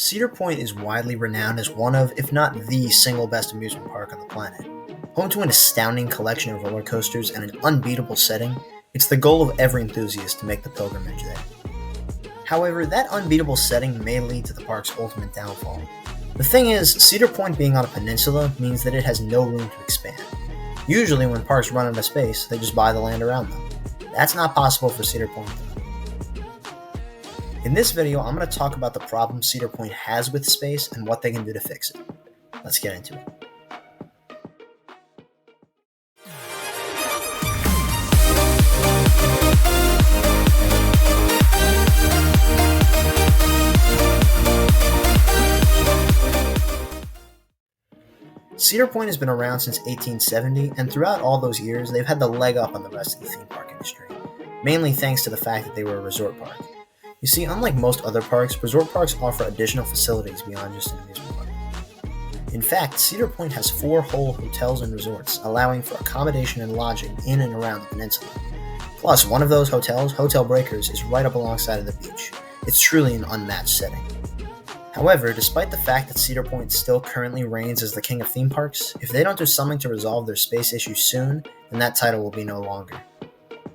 Cedar Point is widely renowned as one of, if not the single best amusement park on the planet. Home to an astounding collection of roller coasters and an unbeatable setting, it's the goal of every enthusiast to make the pilgrimage there. However, that unbeatable setting may lead to the park's ultimate downfall. The thing is, Cedar Point being on a peninsula means that it has no room to expand. Usually when parks run out of space, they just buy the land around them. That's not possible for Cedar Point though. In this video, I'm going to talk about the problem Cedar Point has with space and what they can do to fix it. Let's get into it. Cedar Point has been around since 1870, and throughout all those years, they've had the leg up on the rest of the theme park industry, mainly thanks to the fact that they were a resort park. You see, unlike most other parks, resort parks offer additional facilities beyond just an amusement park. In fact, Cedar Point has 4 whole hotels and resorts, allowing for accommodation and lodging in and around the peninsula. Plus, one of those hotels, Hotel Breakers, is right up alongside of the beach. It's truly an unmatched setting. However, despite the fact that Cedar Point still currently reigns as the king of theme parks, if they don't do something to resolve their space issues soon, then that title will be no longer.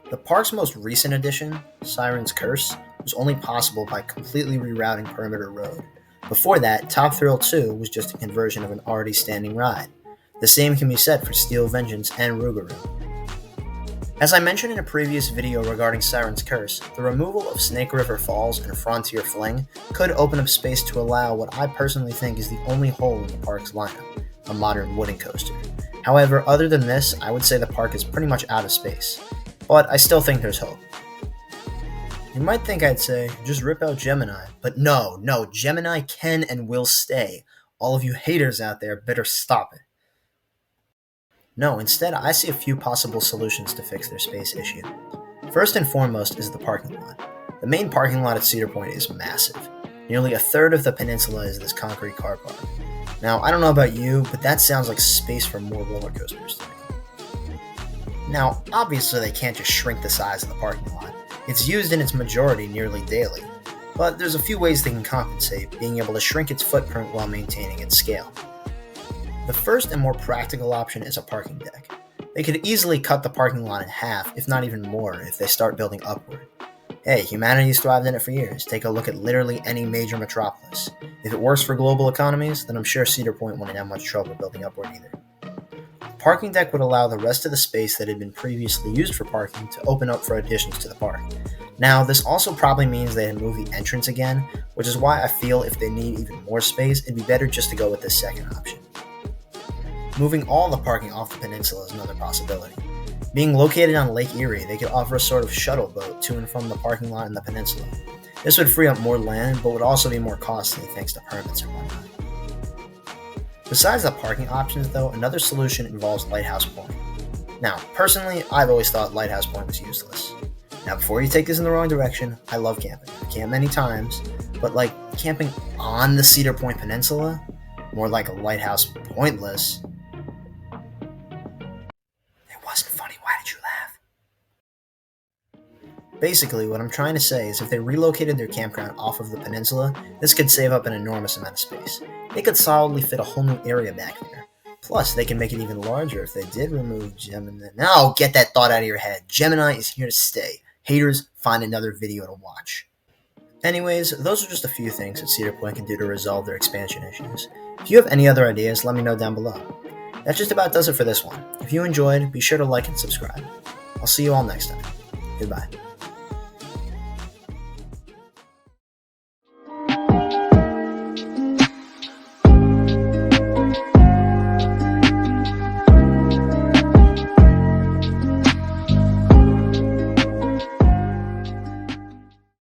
The park's most recent addition, Siren's Curse, was only possible by completely rerouting Perimeter Road. Before that, Top Thrill 2 was just a conversion of an already standing ride. The same can be said for Steel Vengeance and Rougarou. As I mentioned in a previous video regarding Siren's Curse, the removal of Snake River Falls and Frontier Fling could open up space to allow what I personally think is the only hole in the park's lineup, a modern wooden coaster. However, other than this, I would say the park is pretty much out of space. But I still think there's hope. You might think I'd say, just rip out Gemini, but no, Gemini can and will stay. All of you haters out there better stop it. No, instead I see a few possible solutions to fix their space issue. First and foremost is the parking lot. The main parking lot at Cedar Point is massive. Nearly a third of the peninsula is this concrete car park. Now, I don't know about you, but that sounds like space for more roller coasters to me. Now, obviously they can't just shrink the size of the parking lot. It's used in its majority nearly daily, but there's a few ways they can compensate, being able to shrink its footprint while maintaining its scale. The first and more practical option is a parking deck. They could easily cut the parking lot in half, if not even more, if they start building upward. Hey, humanity's thrived in it for years. Take a look at literally any major metropolis. If it works for global economies, then I'm sure Cedar Point wouldn't have much trouble building upward either. The parking deck would allow the rest of the space that had been previously used for parking to open up for additions to the park. Now, this also probably means they'd move the entrance again, which is why I feel if they need even more space, it'd be better just to go with this second option. Moving all the parking off the peninsula is another possibility. Being located on Lake Erie, they could offer a sort of shuttle boat to and from the parking lot in the peninsula. This would free up more land, but would also be more costly thanks to permits and whatnot. Besides the parking options though, another solution involves Lighthouse Point. Now, personally, I've always thought Lighthouse Point was useless. Now, before you take this in the wrong direction, I love camping. I camp many times, but like camping on the Cedar Point Peninsula, more like a lighthouse pointless. It wasn't funny, why did you laugh? Basically, what I'm trying to say is if they relocated their campground off of the peninsula, this could save up an enormous amount of space. They could solidly fit a whole new area back there. Plus, they can make it even larger if they did remove Gemini. Now, get that thought out of your head. Gemini is here to stay. Haters, find another video to watch. Anyways, those are just a few things that Cedar Point can do to resolve their expansion issues. If you have any other ideas, let me know down below. That just about does it for this one. If you enjoyed, be sure to like and subscribe. I'll see you all next time. Goodbye.